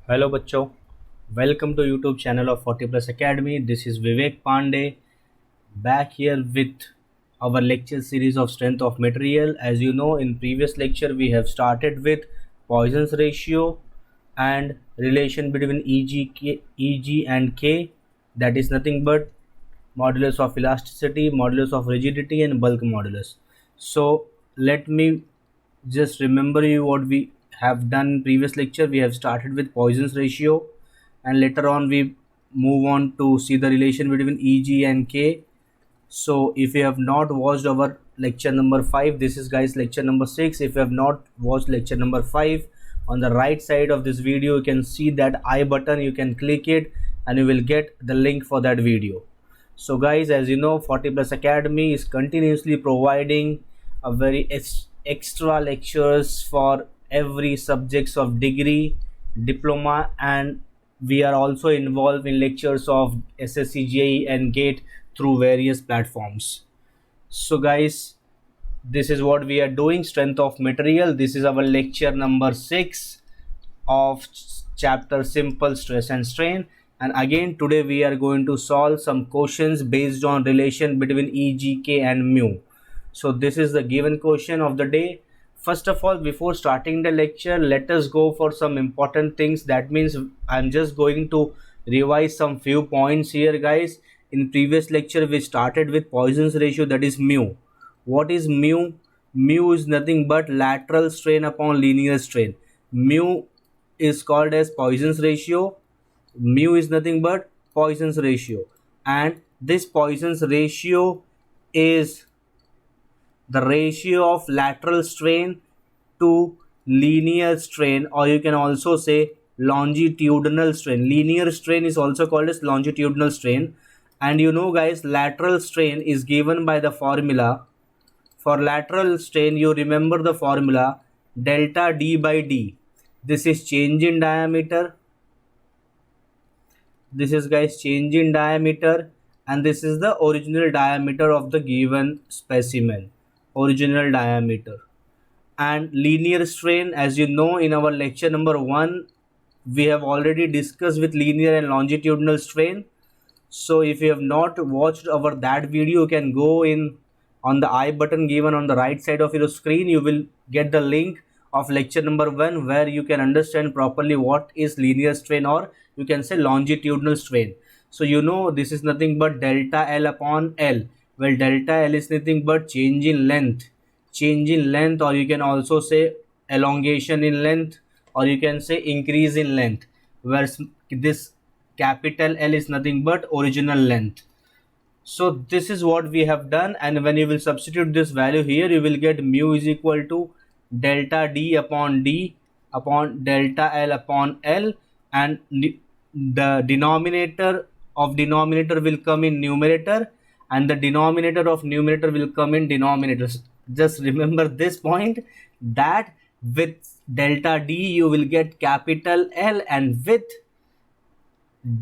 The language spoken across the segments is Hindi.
हेलो बच्चों, welcome to YouTube channel of 40 Plus Academy. This is Vivek Pandey back here with our lecture series of strength of material. As you know, in previous lecture we have started with Poisson's ratio and relation between Eg and K, that is nothing but modulus of elasticity, modulus of rigidity and bulk modulus. So let me just remember you what we have done in previous lecture. We have started with Poisson's ratio and later on we move on to see the relation between Eg and K. So if you have not watched our lecture number 5, this is guys lecture number 6. If you have not watched lecture number 5, on the right side of this video you can see that I button. You can click it and you will get the link for that video. So guys, as you know, 40 Plus Academy is continuously providing a very extra lectures for every subjects of degree, diploma, and we are also involved in lectures of SSC, JEE and GATE through various platforms. So guys, this is what we are doing, strength of material. This is our lecture number 6 of chapter simple stress and strain. And again today we are going to solve some questions based on relation between EGK and mu. So this is the given question of the day. First of all, before starting the lecture, let us go for some important things. That means I'm just going to revise some few points here guys. In previous lecture we started with Poisson's ratio, that is mu. What is mu? Mu is nothing but lateral strain upon linear strain. Mu is called as Poisson's ratio. Mu is nothing but Poisson's ratio, and this Poisson's ratio is the ratio of lateral strain to linear strain, or you can also say longitudinal strain. Linear strain is also called as longitudinal strain. And you know guys, lateral strain is given by the formula. For lateral strain, you remember the formula delta D by D. This is change in diameter. This is guys change in diameter, and this is the original diameter of the given specimen. Original diameter. And linear strain, as you know, in our lecture number 1 we have already discussed with linear and longitudinal strain. So if you have not watched our that video, you can go in on the I button given on the right side of your screen. You will get the link of lecture number 1 where you can understand properly what is linear strain, or you can say longitudinal strain. So you know this is nothing but delta L upon L. Well, delta L is nothing but change in length. Change in length, or you can also say elongation in length, or you can say increase in length, where this capital L is nothing but original length. So this is what we have done, and when you will substitute this value here, you will get mu is equal to delta D upon delta L upon L, and the denominator of denominator will come in numerator, and the denominator of numerator will come in denominator. Just remember this point, that with delta D you will get capital L, and with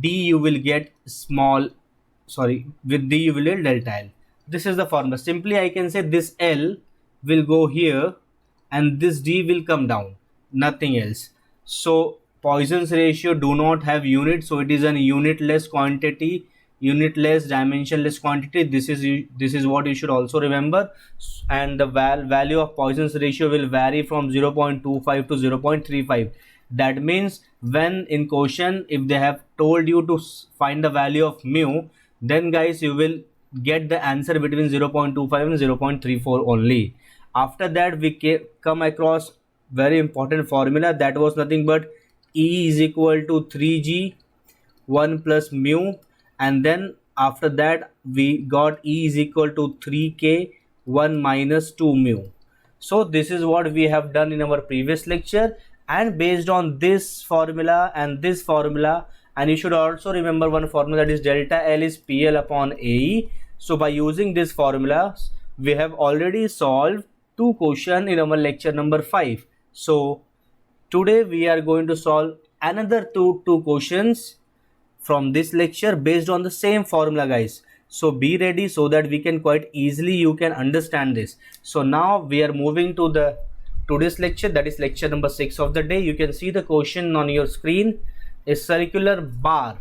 D you will get small, sorry, with D you will get delta L. This is the formula. Simply I can say this L will go here and this D will come down, nothing else. So Poisson's ratio do not have unit, so it is an unitless quantity, unitless dimensionless quantity. This is what you should also remember. And the value of Poisson's ratio will vary from 0.25 to 0.35. That means when in question, if they have told you to find the value of mu, then guys you will get the answer between 0.25 and 0.34 only. After that we come across very important formula, that was nothing but E is equal to 3g 1 plus mu, and then after that we got E is equal to 3k 1 minus 2 mu. So this is what we have done in our previous lecture, and based on this formula and this formula, and you should also remember one formula, that is delta L is PL upon AE. So by using this formula we have already solved two questions in our lecture number 5. So today we are going to solve another two questions from this lecture based on the same formula guys. So be ready so that we can quite easily you can understand this. So now we are moving to the today's lecture, that is lecture number 6 of the day. You can see the question on your screen. A circular bar.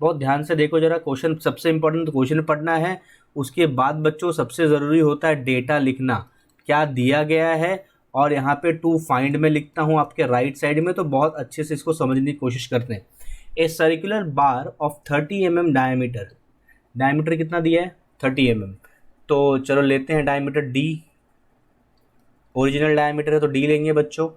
बहुत ध्यान से देखो जरा, क्वेश्चन सबसे इंपॉर्टेंट तो क्वेश्चन पढ़ना है, उसके बाद बच्चों सबसे ज़रूरी होता है डेटा लिखना, क्या दिया गया है, और यहाँ पे टू फाइंड में लिखता हूँ आपके राइट साइड में, तो बहुत अच्छे से इसको समझने की कोशिश करते हैं। A circular bar of 30 mm diameter, diameter कितना दिया है 30 mm, तो चलो लेते हैं डायमीटर डी, ओरिजिनल डायमीटर है तो डी लेंगे बच्चों।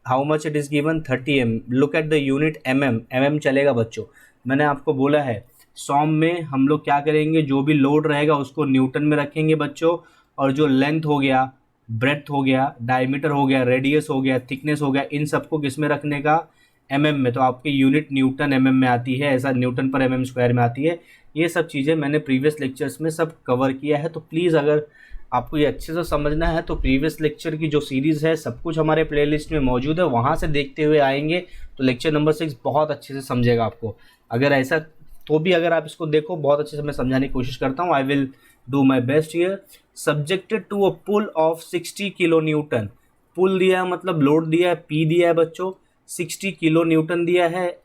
How much it is given 30 mm, look at the unit mm चलेगा बच्चों। मैंने आपको बोला है सॉम में हम लोग क्या करेंगे, जो भी लोड रहेगा उसको न्यूटन में रखेंगे बच्चों, और जो लेंथ हो गया, ब्रेथ हो गया, डायमीटर हो गया, रेडियस हो गया, थिकनेस हो गया, इन सबको किस में रखने का, mm में। तो आपकी यूनिट न्यूटन mm में आती है, ऐसा न्यूटन पर mm स्क्वायर में आती है। ये सब चीज़ें मैंने प्रीवियस लेक्चर्स में सब कवर किया है, तो प्लीज़ अगर आपको ये अच्छे से समझना है तो प्रीवियस लेक्चर की जो सीरीज़ है सब कुछ हमारे प्लेलिस्ट में मौजूद है, वहाँ से देखते हुए आएंगे तो लेक्चर नंबर 6 बहुत अच्छे से समझेगा आपको। अगर ऐसा तो भी अगर आप इसको देखो, बहुत अच्छे से मैं समझाने की कोशिश करता हूँ। I will do my best here. Subjected to a pull of 60 kilo newton, pull दिया है मतलब लोड दिया है, पी दिया है बच्चों, 60 किलो न्यूटन दिया है।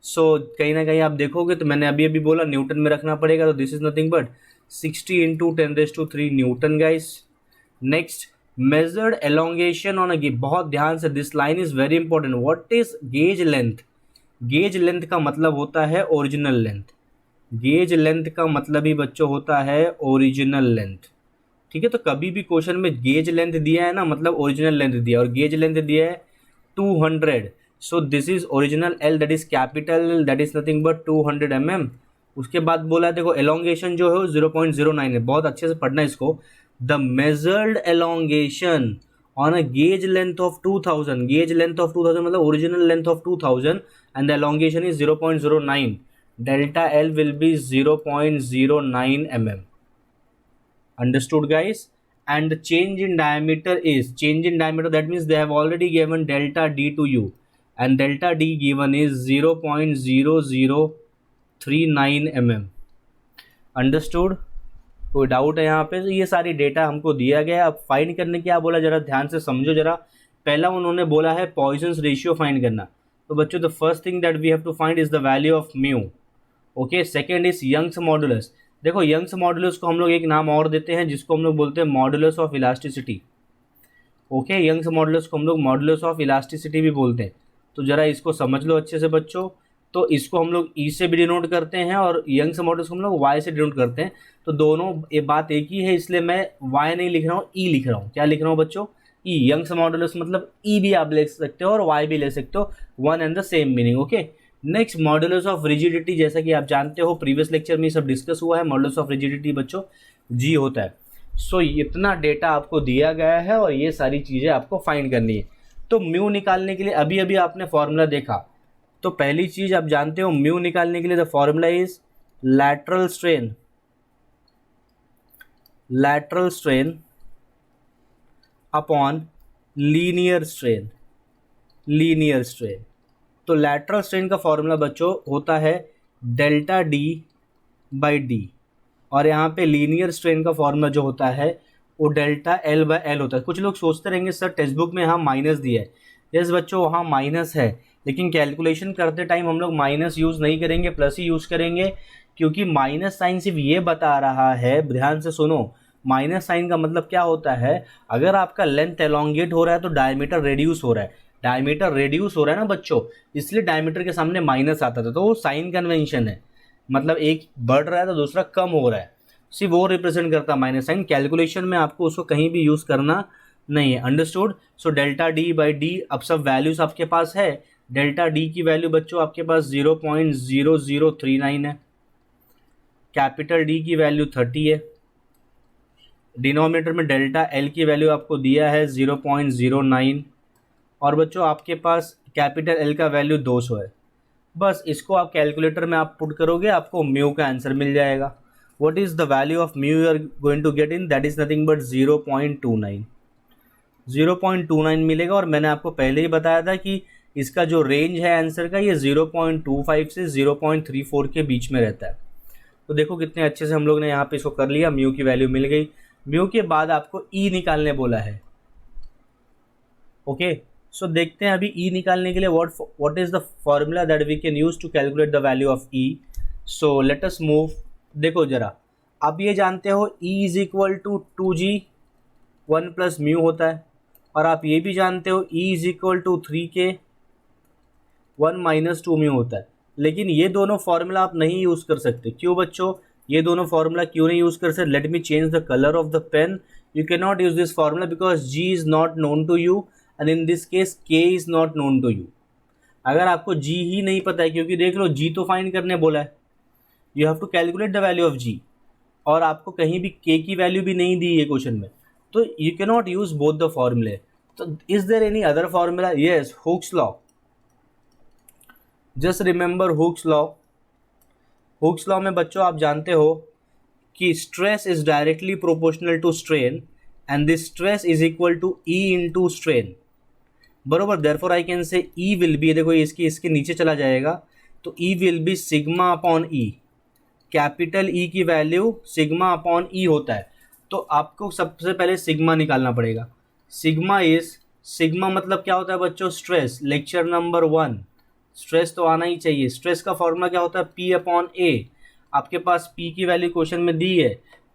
सो कहीं ना कहीं आप देखोगे तो मैंने अभी बोला न्यूटन में रखना पड़ेगा, तो this is nothing but 60 × 10⁻³ Newton guys. Next, measured elongation on a gauge, बहुत ध्यान से, this line is very important. What is gauge length? Gauge length का मतलब होता है ओरिजिनल लेंथ, गेज लेंथ का मतलब ही बच्चों होता है ओरिजिनल लेंथ, ठीक है। तो कभी भी क्वेश्चन में गेज लेंथ दिया है ना, मतलब ओरिजिनल लेंथ दिया है, और गेज लेंथ दिया है 200, सो this is original L, that is capital, that is nothing but 200 mm। उसके बाद बोला है देखो एलोंगेशन जो है 0.09 है, बहुत अच्छे से पढ़ना इसको। The measured elongation on a gauge length of 2000, gauge length of 2000 मतलब original length of 2000 and the elongation is 0.09, delta L will be 0.09 mm. Understood guys? And the change in diameter is, change in diameter, that means they have already given delta D to you, and delta D given is 0.0039 mm. Understood? कोई डाउट है यहाँ पे? तो ये सारी डेटा हमको दिया गया है। अब फाइंड करने क्या बोला, जरा ध्यान से समझो जरा। पहला उन्होंने बोला है पॉइजन्स रेशियो फाइंड करना, तो बच्चों the first thing that we have to find is the value of mu, okay. Second is Young's modulus. देखो यंग्स मॉडुलस को हम लोग एक नाम और देते हैं जिसको हम लोग बोलते हैं modulus of elasticity, okay. Young's modulus को हम लोग मॉडुलस ऑफ इलास्टिसिटी भी बोलते हैं, तो ज़रा इसको समझ लो अच्छे से बच्चों। तो इसको हम लोग ई से भी डिनोट करते हैं और यंग्स मॉडुलस को हम लोग वाई से डिनोट करते हैं, तो दोनों ये बात एक ही है, इसलिए मैं वाई नहीं लिख रहा हूँ, ई लिख रहा हूँ। क्या लिख रहा हूँ बच्चों? ई। यंग्स मॉडुलस मतलब ई भी आप ले सकते हो और वाई भी ले सकते हो, one and the same meaning, okay. Next, modulus of rigidity, जैसा कि आप जानते हो प्रीवियस लेक्चर में सब डिस्कस हुआ है, मॉडुलस ऑफ रिजिडिटी बच्चों जी होता है। सो इतना डेटा आपको दिया गया है और ये सारी चीज़ें आपको फाइंड करनी है। तो म्यू निकालने के लिए अभी आपने फॉर्मूला देखा, तो पहली चीज़ आप जानते हो म्यू निकालने के लिए the formula is lateral strain, lateral strain upon linear strain, linear strain. तो लैटरल स्ट्रेन का फॉर्मूला बच्चों होता है डेल्टा डी बाई डी, और यहाँ पे लीनियर स्ट्रेन का फॉर्मूला जो होता है वो डेल्टा एल बाई एल होता है। कुछ लोग सोचते रहेंगे सर टेक्स्ट बुक में यहाँ माइनस दिया है, यस बच्चों वहाँ माइनस है, लेकिन कैलकुलेशन करते टाइम हम लोग माइनस यूज़ नहीं करेंगे, प्लस ही यूज़ करेंगे, क्योंकि माइनस साइन सिर्फ ये बता रहा है, ध्यान से सुनो, माइनस साइन का मतलब क्या होता है, अगर आपका लेंथ एलोंगेट हो रहा है तो डायमीटर रेड्यूस हो रहा है, डायमीटर रेड्यूस हो रहा है ना बच्चों, इसलिए डायमीटर के सामने माइनस आता था, तो वो साइन कन्वेंशन है, मतलब एक बढ़ रहा है तो दूसरा कम हो रहा है, सिर्फ वो रिप्रेजेंट करता है माइनस साइन। कैलकुलेशन में आपको उसको कहीं भी यूज़ करना नहीं है, understood. So delta D by D, अब सब वैल्यूज आपके पास है। डेल्टा डी की वैल्यू बच्चों आपके पास 0.0039 है, कैपिटल डी की वैल्यू 30 है, डिनोमिनेटर में डेल्टा एल की वैल्यू आपको दिया है 0.09, और बच्चों आपके पास कैपिटल एल का वैल्यू 200 है। बस इसको आप कैलकुलेटर में आप पुट करोगे, आपको म्यू का आंसर मिल जाएगा। What is the value of mu you are going to get in, that is nothing but 0.29, 0.29 मिलेगा। और मैंने आपको पहले ही बताया था कि इसका जो रेंज है आंसर का ये 0.25 से 0.34 के बीच में रहता है। तो देखो कितने अच्छे से हम लोग ने यहाँ पे इसको कर लिया, म्यू की वैल्यू मिल गई। म्यू के बाद आपको ई निकालने बोला है, ओके, सो देखते हैं अभी ई निकालने के लिए what is the formula that we can use to calculate the value of E. So let us move. देखो जरा, आप ये जानते हो E is equal to 2g 1 plus mu होता है, और आप ये भी जानते हो E is equal to 3k 1 minus 2 mu होता है. लेकिन ये दोनों फार्मूला आप नहीं यूज़ कर सकते. क्यों बच्चों, ये दोनों फार्मूला क्यों नहीं यूज़ कर सकते? Let me change the colour of the pen. You can not use this formula because G is not known to you and in this case K is not known to you. अगर आपको जी ही नहीं पता है, क्योंकि देख लो जी तो फाइंड करने बोला है, you have to calculate the value of G, और आपको कहीं भी के की वैल्यू भी नहीं दी है क्वेश्चन में, तो you can not use both the फॉर्मूले. तो is there any other formula? Yes, Hooke's law. Just remember Hooke's law. Hooke's law में बच्चों आप जानते हो कि stress is directly proportional to strain and this stress is equal to E into strain. बरोबर, therefore I can say E will B, देखो इसके नीचे चला जाएगा, तो E will be sigma upon E. Capital E की वैल्यू सिग्मा अपॉन ई होता है, तो आपको सबसे पहले सिग्मा निकालना पड़ेगा. सिग्मा मतलब क्या होता है बच्चों? स्ट्रेस. लेक्चर नंबर 1, स्ट्रेस तो आना ही चाहिए. स्ट्रेस का फॉर्मूला क्या होता है? P upon A. आपके पास पी की वैल्यू क्वेश्चन में दी है.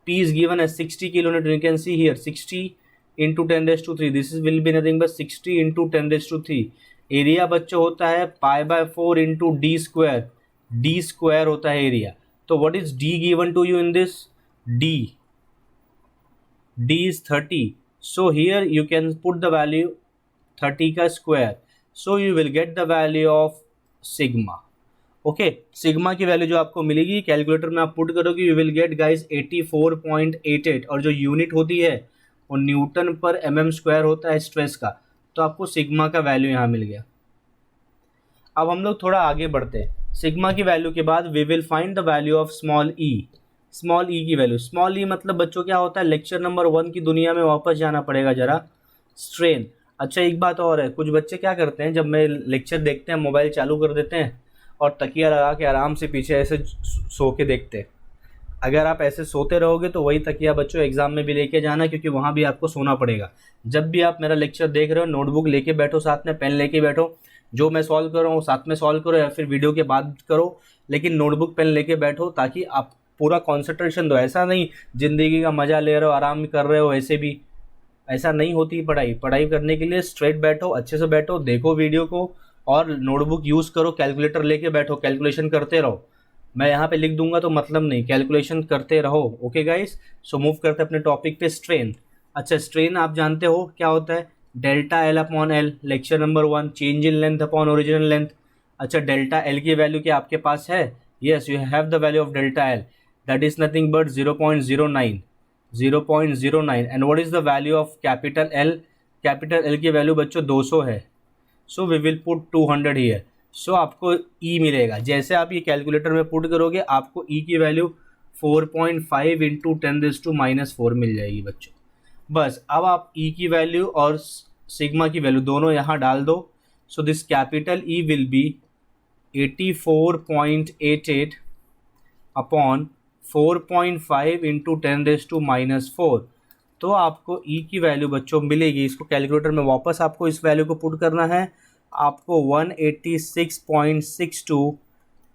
पी इज गिवन है 60 kilometre. You can see here 60 into 10⁻³ this is will be nothing but 60 into 10⁻³. Area बच्चों होता है π/4 into D square. D square होता है एरिया. तो what is D given to you in this? d is 30. So here you can put the value 30 का square. So you will get the value of sigma. Okay, sigma की वैल्यू जो आपको मिलेगी कैलकुलेटर में आप पुट करोगे, यू विल गेट गाइस 84.88, और जो यूनिट होती है वो न्यूटन पर mm² होता है स्ट्रेस का. तो आपको सिग्मा का वैल्यू यहाँ मिल गया. अब हम लोग थोड़ा आगे बढ़ते हैं. सिग्मा की वैल्यू के बाद we will find the value of small E. Small E की वैल्यू, स्मॉल ई मतलब बच्चों क्या होता है? लेक्चर नंबर 1 की दुनिया में वापस जाना पड़ेगा जरा. स्ट्रेन. अच्छा, एक बात और है, कुछ बच्चे क्या करते हैं, जब मैं लेक्चर देखते हैं मोबाइल चालू कर देते हैं और तकिया लगा के आराम से पीछे ऐसे सो के देखते हैं. अगर आप ऐसे सोते रहोगे तो वही तकिया बच्चों एग्जाम में भी लेके जाना, क्योंकि वहाँ भी आपको सोना पड़ेगा. जब भी आप मेरा लेक्चर देख रहे हो, नोटबुक लेके बैठो, साथ में पेन लेके बैठो. जो मैं सॉल्व कर रहा हूँ साथ में सॉल्व करो, या फिर वीडियो के बाद करो, लेकिन नोटबुक पेन लेके बैठो ताकि आप पूरा कॉन्सेंट्रेशन दो. ऐसा नहीं ज़िंदगी का मज़ा ले रहे हो, आराम कर रहे हो, ऐसे भी ऐसा नहीं होती पढ़ाई. पढ़ाई करने के लिए स्ट्रेट बैठो, अच्छे से बैठो, देखो वीडियो को, और नोटबुक यूज़ करो, कैलकुलेटर लेके बैठो, कैलकुलेशन करते रहो. मैं यहाँ पे लिख दूंगा तो मतलब नहीं, कैलकुलेशन करते रहो. ओके गाइस, सो मूव करते हैं अपने टॉपिक पे, स्ट्रेन. अच्छा, स्ट्रेन आप जानते हो क्या होता है? Delta L upon L. Lecture number 1, change in length upon original length. अच्छा, डेल्टा एल की वैल्यू क्या आपके पास है? Yes, you have the value of delta L, that is nothing but 0.09. And what is the value of capital L? Capital L की वैल्यू बच्चों 200 है. So we will put 200 here. So आपको ई मिलेगा. जैसे आप ये कैलकुलेटर में पुट करोगे आपको ई की वैल्यू 4.5 इंटू 10⁻⁻4 मिल जाएगी बच्चों. बस अब आप ई की वैल्यू और सिग्मा की वैल्यू दोनों यहाँ डाल दो. So this capital E will B 84.88 upon 4.5 into 10⁻⁻4. तो आपको ई की वैल्यू बच्चों मिलेगी. इसको कैलकुलेटर में वापस आपको इस वैल्यू को पुट करना है. आपको 186.62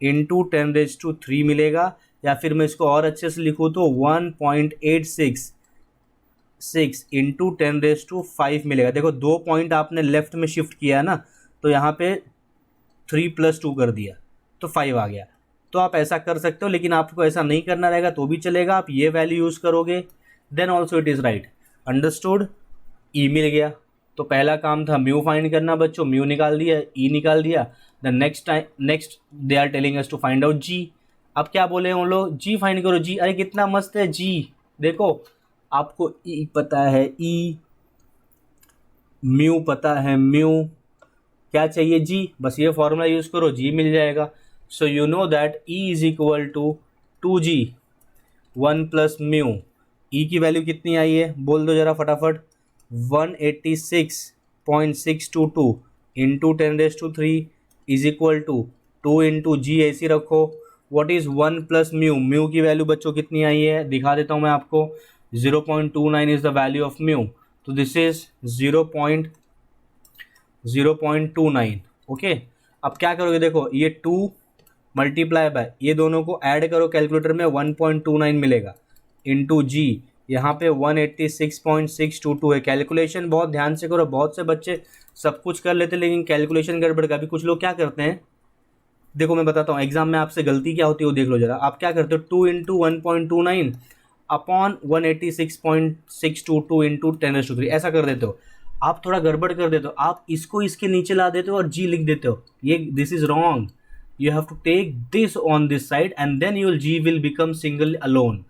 इंटू 10⁻³ मिलेगा, या फिर मैं इसको और अच्छे से लिखूँ तो 1.866 इंटू 10⁻5 मिलेगा. देखो 2 पॉइंट आपने लेफ्ट में शिफ्ट किया है ना, तो यहाँ पे 3 + 2 कर दिया तो 5 आ गया. तो आप ऐसा कर सकते हो, लेकिन आपको ऐसा नहीं करना रहेगा तो भी चलेगा. आप ये वैल्यू यूज़ करोगे then also it is right. Understood. E मिल गया. तो पहला काम था म्यू फाइंड करना बच्चों, म्यू निकाल दिया, ई निकाल दिया. The next they are telling us to find out G. अब क्या बोले उन लोग? जी फाइंड करो. जी, अरे कितना मस्त है जी. देखो आपको ई पता है ई, म्यू पता है म्यू, क्या चाहिए जी. बस ये फॉर्मूला यूज़ करो, जी मिल जाएगा. So you know that E is equal to 2g 1 plus mu. E की वैल्यू कितनी आई है बोल दो जरा फटाफट. 186.622 into 10⁻³ is equal to 2 into G. ऐसी रखो. What is 1 plus mu? Mu की वैल्यू बच्चों कितनी आई है दिखा देता हूँ मैं आपको. 0.29 is the value of mu. तो दिस इज 0.29 0.29। ओके, अब क्या करोगे, देखो ये 2 मल्टीप्लाई बाय, ये दोनों को ऐड करो कैलकुलेटर में, 1.29 मिलेगा, इंटू जी, यहाँ पे 186.622 है। कैलकुलेशन बहुत ध्यान से करो, बहुत से बच्चे सब कुछ कर लेते लेकिन कैलकुलेशन गड़बड़ का। अभी कुछ लोग क्या करते हैं, देखो मैं बताता हूँ एग्जाम में आपसे गलती क्या होती है वो देख लो जरा। आप क्या करते हो, 2 × 1.29 अपॉन 186.622 इंटू 10⁻³ ऐसा कर देते हो। आप थोड़ा गड़बड़ कर देते हो, आप इसको इसके नीचे ला देते हो और जी लिख देते हो, ये this is wrong. You have to take this on this side and then your G will become single alone.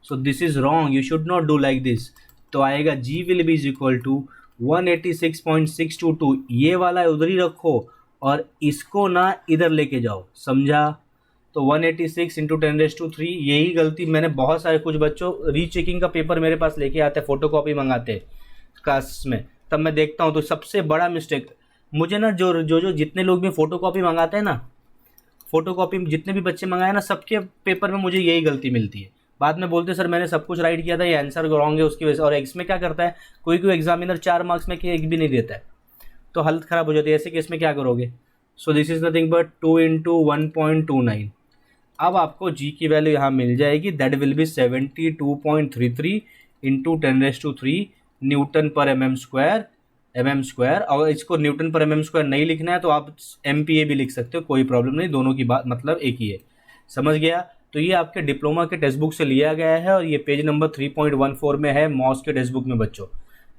So this is wrong, you should not do like this. तो आएगा G will be is equal to 186.622, ये वाला उधर ही रखो और इसको ना इधर लेके जाओ, समझा। तो 186 इंटू 10⁻³ यही गलती मैंने बहुत सारे कुछ बच्चों रीचेकिंग का पेपर मेरे पास लेके आते हैं, फोटो कॉपी मंगाते हैं क्लास में, तब मैं देखता हूँ। तो सबसे बड़ा मिस्टेक मुझे ना, जो जितने लोग भी फोटो कॉपी मंगाते हैं ना, फोटो कॉपी जितने भी बच्चे मंगाए ना, सबके पेपर में मुझे यही गलती मिलती है। बाद में बोलते सर मैंने सब कुछ राइट किया था, ये आंसर रॉन्ग है उसकी वजह से। और इसमें क्या करता है, कोई कोई एग्जामिनर 4 मार्क्स में एक भी नहीं देता है, तो हालत ख़राब हो जाती है। ऐसे केस में क्या करोगे, so this is nothing but 2 × 1.29। अब आपको जी की वैल्यू यहाँ मिल जाएगी, that will be 72.33 into 10⁻³ Newton पर mm²। अगर इसको न्यूटन पर mm² नहीं लिखना है तो आप MPa भी लिख सकते हो, कोई प्रॉब्लम नहीं, दोनों की बात मतलब एक ही है, समझ गया। तो ये आपके डिप्लोमा के टेक्स्ट बुक से लिया गया है और ये पेज नंबर 3.14 में है मॉस के टेक्स्ट बुक में बच्चों।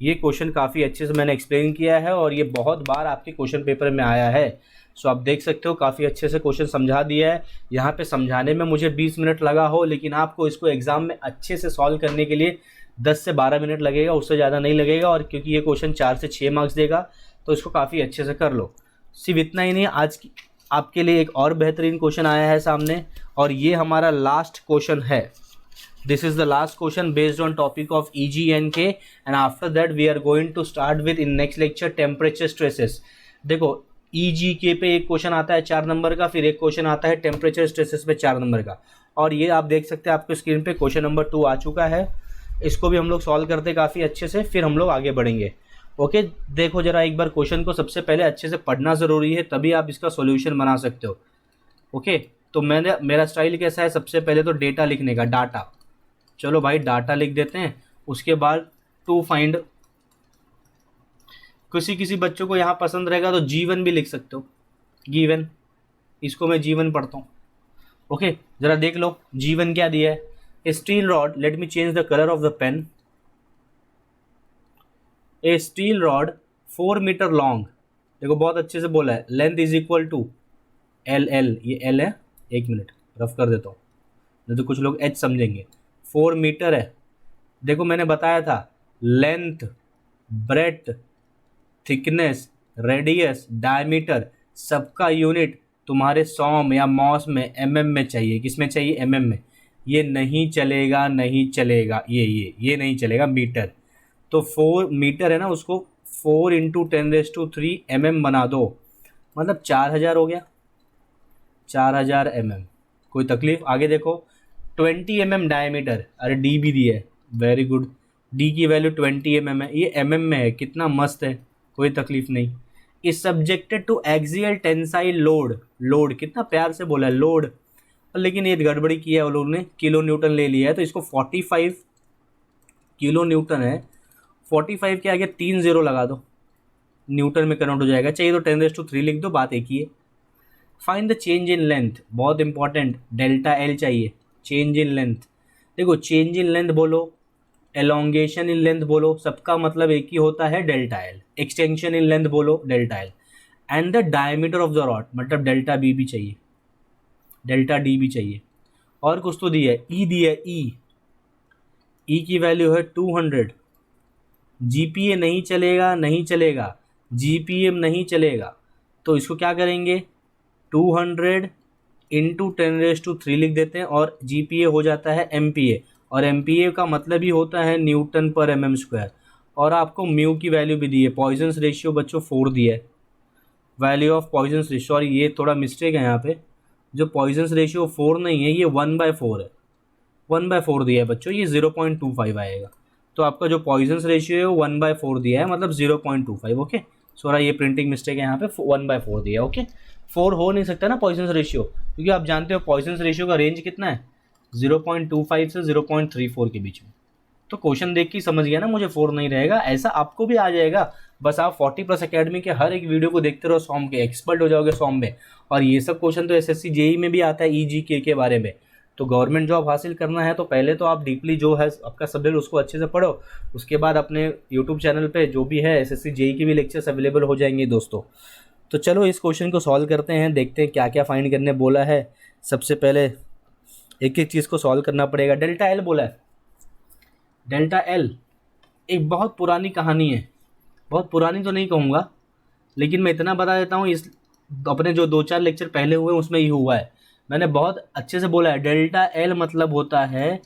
ये क्वेश्चन काफ़ी अच्छे से मैंने एक्सप्लेन किया है और ये बहुत बार आपके क्वेश्चन पेपर में आया है। सो आप देख सकते हो काफ़ी अच्छे से क्वेश्चन समझा दिया है। यहाँ पे समझाने में मुझे 20 मिनट लगा हो, लेकिन आपको इसको एग्ज़ाम में अच्छे से सॉल्व करने के लिए 10 से 12 मिनट लगेगा, उससे ज़्यादा नहीं लगेगा। और क्योंकि ये क्वेश्चन 4 से 6 मार्क्स देगा तो इसको काफ़ी अच्छे से कर लो। सिर्फ इतना ही नहीं, आज की आपके लिए एक और बेहतरीन क्वेश्चन आया है सामने, और ये हमारा लास्ट क्वेश्चन है। This is the last question based on topic of EG&K, and after that we are going to start with in next lecture temperature stresses। देखो EG&K पे एक क्वेश्चन आता है 4 नंबर का, फिर एक क्वेश्चन आता है टेम्परेचर स्ट्रेसेस पे 4 नंबर का, और ये आप देख सकते हैं आपके स्क्रीन पे क्वेश्चन नंबर 2 आ चुका है। इसको भी हम लोग सॉल्व करते हैं काफ़ी अच्छे से, फिर हम लोग आगे बढ़ेंगे। ओके, देखो जरा एक बार क्वेश्चन को सबसे पहले अच्छे से पढ़ना ज़रूरी है, तभी आप इसका सॉल्यूशन बना सकते हो। ओके, तो मेरा स्टाइल कैसा है, सबसे पहले तो डेटा लिखने का, डाटा, चलो भाई डाटा लिख देते हैं। उसके बाद टू फाइंड, किसी बच्चों को यहाँ पसंद रहेगा तो जीवन भी लिख सकते हो, गिवन, इसको मैं जीवन पढ़ता हूँ। ओके, जरा देख लो जीवन क्या दिया है। A steel rod, let me change the colour of the pen. A steel rod 4 metre long, देखो बहुत अच्छे से बोला है, length is equal to L, ये एल है, एक मिनट रफ कर देता हूँ नहीं तो कुछ लोग एच समझेंगे। 4 मीटर है, देखो मैंने बताया था length, breadth, thickness, radius, diameter, सबका यूनिट तुम्हारे सॉम या मॉस में mm में चाहिए। किस में चाहिए, mm में। ये नहीं चलेगा, नहीं चलेगा, ये नहीं चलेगा मीटर। तो 4 मीटर है ना, उसको 4 × 10⁻³ mm बना दो, मतलब 4000 हो गया, 4000 mm। कोई तकलीफ, आगे देखो 20 mm डायमीटर, अरे डी भी दिया है, वेरी गुड, डी की वैल्यू 20 mm है, ये mm में है, कितना मस्त है, कोई तकलीफ नहीं। Is subjected to axial tensile load, load कितना प्यार से बोला है, लोड, लेकिन ये गड़बड़ी की है वो लोग ने, किलो न्यूटन ले लिया है, तो इसको 45 किलो न्यूटन है, 45 के आगे 3 0 लगा दो, न्यूटन में कन्वर्ट हो जाएगा, चाहिए तो 10⁻³ लिख दो, बात एक ही है। Find the change in length, बहुत इंपॉर्टेंट, डेल्टा एल चाहिए, चेंज इन लेंथ। देखो चेंज इन लेंथ बोलो, एलोंगेशन इन लेंथ बोलो, सबका मतलब एक ही होता है, delta L. Extension in length बोलो, delta L. And the diameter of the rod, मतलब डेल्टा बी भी चाहिए, डेल्टा डी भी चाहिए। और कुछ तो दिया है, ई दिया है, ई की वैल्यू है 200। जीपीए नहीं चलेगा, नहीं चलेगा, जीपीएम नहीं चलेगा, तो इसको क्या करेंगे, 200 इंटू 10⁻³ लिख देते हैं, और जीपीए हो जाता है एमपीए, और एमपीए का मतलब ही होता है न्यूटन पर mm²। और आपको म्यू की वैल्यू भी दी है, पॉइजन्स रेशियो बच्चों 4 दिया है, value of Poisson's ratio, sorry ये थोड़ा मिस्टेक है यहाँ पे, जो पॉइजन्स रेशियो 4 नहीं है, ये 1/4 है, 1/4 दिया है बच्चों, ये 0.25 आएगा। तो आपका जो पॉइजन्स रेशियो है वो 1/4 दिया है, मतलब 0.25। ओके, सॉरी ये प्रिंटिंग मिस्टेक है, यहाँ पे 1/4 दिया। ओके, 4 हो नहीं सकता ना पॉइसंस रेशियो, क्योंकि आप जानते हो पॉइसंस रेशियो का रेंज कितना है, 0.25 से 0.34 के बीच में। तो क्वेश्चन देख के ही समझ गया ना मुझे 4 नहीं रहेगा, ऐसा आपको भी आ जाएगा। बस आप 40+ अकेडमी के हर एक वीडियो को देखते रहो, सॉम के एक्सपर्ट हो जाओगे सॉम में। और ये सब क्वेश्चन तो एसएससी जेई में भी आता है, ईजीके के बारे में। तो गवर्नमेंट जॉब हासिल करना है तो पहले तो आप डीपली जो है आपका सब्जेक्ट उसको अच्छे से पढ़ो, उसके बाद अपने यूट्यूब चैनल पे जो भी है एसएससी जेई के भी लेक्चर्स अवेलेबल हो जाएंगे दोस्तों। तो चलो इस क्वेश्चन को सॉल्व करते हैं, देखते हैं क्या क्या फाइंड करने बोला है। सबसे पहले एक एक चीज़ को सॉल्व करना पड़ेगा। डेल्टा एल बोला है, डेल्टा एल एक बहुत पुरानी कहानी है, बहुत पुरानी तो नहीं कहूँगा, लेकिन मैं इतना बता देता हूँ, इस अपने जो 2-4 लेक्चर पहले हुए उसमें ये हुआ है। मैंने बहुत अच्छे से बोला है, डेल्टा एल मतलब होता है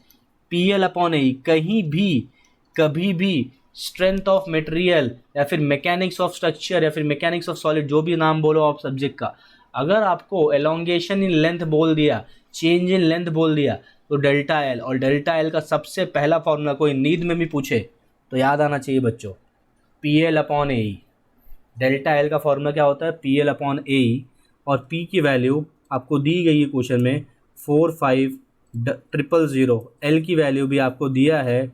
PL/E। कहीं भी कभी भी स्ट्रेंथ ऑफ मटेरियल या फिर मैकेनिक्स ऑफ स्ट्रक्चर या फिर मैकेनिक्स ऑफ सॉलिड, जो भी नाम बोलो आप सब्जेक्ट का, अगर आपको एलोंगेशन इन लेंथ बोल दिया, चेंज इन लेंथ बोल दिया, तो डेल्टा एल। और डेल्टा एल का सबसे पहला फॉर्मूला कोई नींद में भी पूछे तो याद आना चाहिए बच्चों, PL/AE। डेल्टा एल का फॉर्मूला क्या होता है, PL/AE। और P की वैल्यू आपको दी गई है क्वेश्चन में 45,000। एल की वैल्यू भी आपको दिया है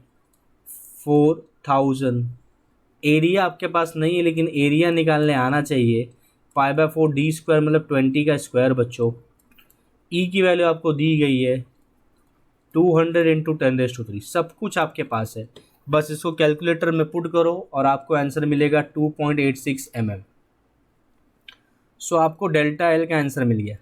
4000। एरिया आपके पास नहीं है, लेकिन एरिया निकालने आना चाहिए। π/4d² मतलब 20 का स्क्वायर बच्चों। ई की वैल्यू आपको दी गई है 200 × 10⁻³ सब कुछ आपके पास है। बस इसको कैलकुलेटर में पुट करो और आपको आंसर मिलेगा 2.86 mm। सो आपको डेल्टा एल का आंसर मिल गया,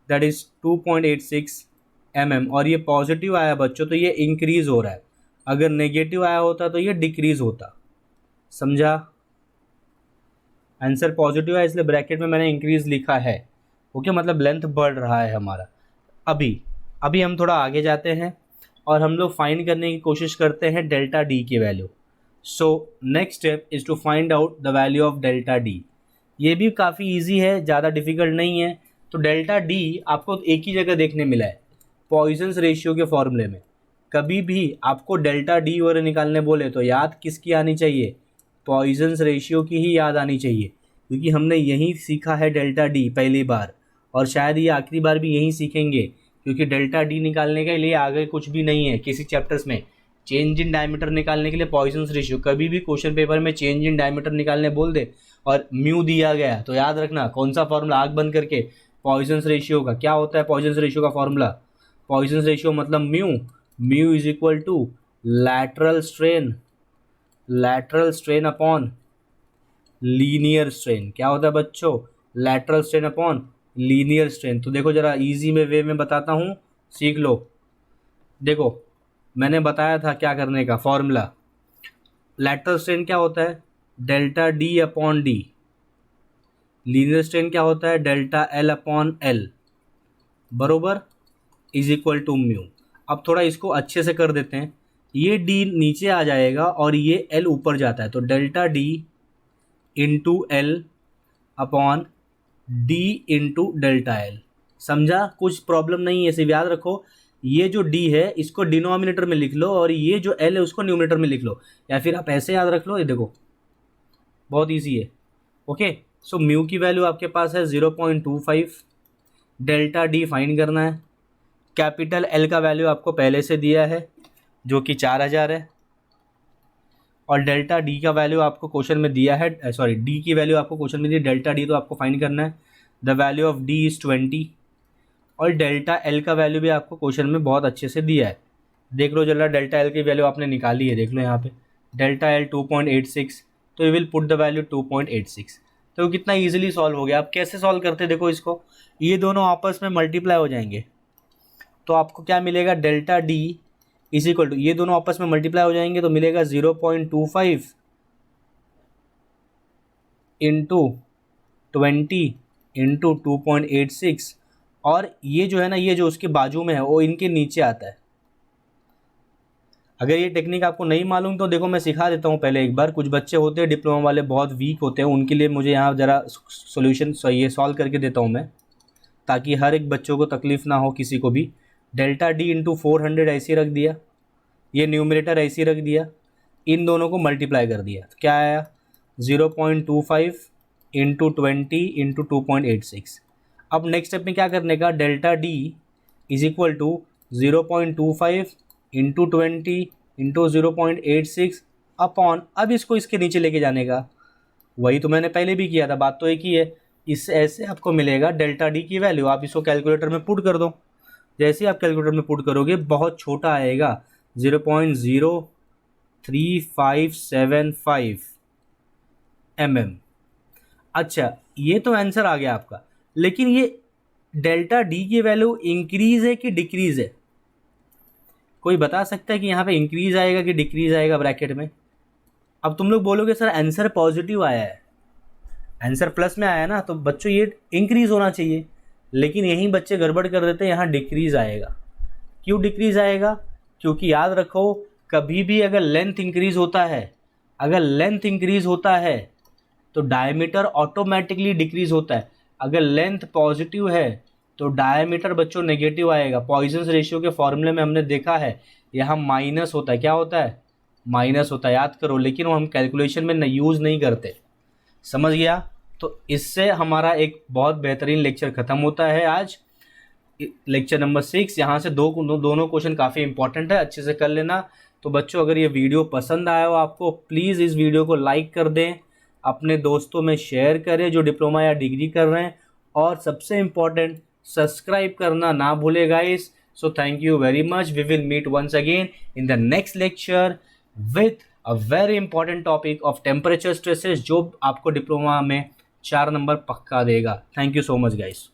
दैट इज़ 2.86 mm। और ये पॉजिटिव आया बच्चों तो ये इंक्रीज़ हो रहा है, अगर नेगेटिव आया होता तो ये डिक्रीज़ होता। समझा? आंसर पॉजिटिव है इसलिए ब्रैकेट में मैंने इंक्रीज़ लिखा है। ओके, मतलब लेंथ बढ़ रहा है हमारा। अभी हम थोड़ा आगे जाते हैं और हम लोग फाइंड करने की कोशिश करते हैं डेल्टा डी की वैल्यू। So next step is to find out the value of delta D. ये भी काफ़ी इजी है, ज़्यादा डिफिकल्ट नहीं है। तो डेल्टा डी आपको एक ही जगह देखने मिला है, पॉइजन्स रेशियो के फॉर्मूले में। कभी भी आपको डेल्टा डी वगैरह निकालने बोले तो याद किसकी आनी चाहिए, पॉइजन्स रेशियो की ही याद आनी चाहिए, क्योंकि हमने यही सीखा है डेल्टा डी पहली बार, और शायद ये आखिरी बार भी यही सीखेंगे, क्योंकि डेल्टा डी निकालने के लिए आगे कुछ भी नहीं है किसी चैप्टर्स में। चेंज इन डायमीटर निकालने के लिए पॉइजन्स रेशियो, कभी भी क्वेश्चन पेपर में चेंज इन डायमीटर निकालने बोल दे और म्यू दिया गया तो याद रखना कौन सा फॉर्मूला, आग बंद करके, पॉइजन्स रेशियो का। क्या होता है पॉइजन्स रेशियो का फॉर्मूला? पॉइजन्स रेशियो मतलब mu is equal to lateral strain upon linear strain. क्या होता है बच्चों? Lateral strain upon linear strain. तो देखो जरा इजी में वे में बताता हूँ, सीख लो। देखो मैंने बताया था क्या करने का फॉर्मूला। लैटरल स्ट्रेन क्या होता है? Delta D upon D. Linear strain क्या होता है? डेल्टा एल अपॉन एल बरोबर इज इक्वल टू म्यू। अब थोड़ा इसको अच्छे से कर देते हैं, ये डी नीचे आ जाएगा और ये एल ऊपर जाता है, तो delta D into L upon D into delta L. समझा? कुछ प्रॉब्लम नहीं है, सिर्फ याद रखो ये जो डी है इसको डिनोमिनेटर में लिख लो और ये जो एल है उसको न्यूमिनेटर में लिख लो, या फिर आप ऐसे याद रख लो। ये देखो बहुत ईजी है। ओके, सो म्यू की वैल्यू आपके पास है 0.25। डेल्टा डी फाइंड करना है। कैपिटल एल का वैल्यू आपको पहले से दिया है जो कि 4000 है, और डेल्टा डी का वैल्यू आपको क्वेश्चन में दिया है, सॉरी डी की वैल्यू आपको क्वेश्चन में दी, डेल्टा डी तो आपको फाइंड करना है। The value of D is 20, और डेल्टा एल का वैल्यू भी आपको क्वेश्चन में बहुत अच्छे से दिया है। देख लो जरा, डेल्टा एल की वैल्यू आपने निकाली है, देख लो यहाँ पे डेल्टा एल 2.86, तो you will put the value 2.86। तो कितना ईजिली सॉल्व हो गया। आप कैसे सॉल्व करते देखो इसको, ये दोनों आपस में मल्टीप्लाई हो जाएंगे तो आपको क्या मिलेगा, delta D is equal to, ये दोनों आपस में मल्टीप्लाई हो जाएंगे तो मिलेगा 0.25 इंटू 20 इंटू 2.86, और ये जो है ना, ये जो उसके बाजू में है वो इनके नीचे आता है। अगर ये टेक्निक आपको नहीं मालूम तो देखो मैं सिखा देता हूँ पहले एक बार। कुछ बच्चे होते हैं डिप्लोमा वाले बहुत वीक होते हैं, उनके लिए मुझे यहाँ ज़रा सॉल्यूशन ये सॉल्व करके देता हूँ मैं, ताकि हर एक बच्चों को तकलीफ़ ना हो किसी को भी। डेल्टा डी इंटू 400 ऐसे रख दिया, ये न्यूमरेटर ऐसे रख दिया, इन दोनों को मल्टीप्लाई कर दिया तो क्या आया 0.25 इंटू 20 इंटू 2.86। अब नेक्स्ट स्टेप में क्या करने का, delta D is equal to 0.25 into 20 into 0.86 upon, अब इसको इसके नीचे लेके जाने का, वही तो मैंने पहले भी किया था, बात तो एक ही है। इस ऐसे आपको मिलेगा डेल्टा डी की वैल्यू, आप इसको कैलकुलेटर में पुट कर दो। जैसे ही आप कैलकुलेटर में पुट करोगे बहुत छोटा आएगा, 0.03575 mm। अच्छा, ये तो आंसर आ गया आपका, लेकिन ये डेल्टा डी की वैल्यू इंक्रीज है कि डिक्रीज है? कोई बता सकता है कि यहाँ पे इंक्रीज आएगा कि डिक्रीज आएगा ब्रैकेट में? अब तुम लोग बोलोगे सर आंसर पॉजिटिव आया है, आंसर प्लस में आया है ना, तो बच्चों ये इंक्रीज होना चाहिए, लेकिन यहीं बच्चे गड़बड़ कर देते हैं, यहाँ डिक्रीज आएगा। क्यों डिक्रीज आएगा? क्योंकि याद रखो, कभी भी अगर लेंथ इंक्रीज होता है, अगर लेंथ इंक्रीज होता है तो डायमीटर ऑटोमेटिकली डिक्रीज होता है। अगर लेंथ पॉजिटिव है तो डायमीटर बच्चों नेगेटिव आएगा। पॉइजन्स रेशियो के फॉर्मूले में हमने देखा है यहाँ माइनस होता है, क्या होता है? माइनस होता है, याद करो, लेकिन वो हम कैलकुलेशन में यूज़ नहीं करते। समझ गया? तो इससे हमारा एक बहुत बेहतरीन लेक्चर ख़त्म होता है आज, लेक्चर नंबर 6। यहाँ से दोनों क्वेश्चन काफ़ी इंपॉर्टेंट है, अच्छे से कर लेना। तो बच्चों अगर ये वीडियो पसंद आया हो आपको, प्लीज़ इस वीडियो को लाइक कर दें, अपने दोस्तों में शेयर करें जो डिप्लोमा या डिग्री कर रहे हैं, और सबसे इम्पॉर्टेंट सब्सक्राइब करना ना भूले guys. So thank you very much, we will meet once again in the next lecture with a very important topic of temperature stresses, जो आपको डिप्लोमा में 4 नंबर पक्का देगा। Thank you so much guys.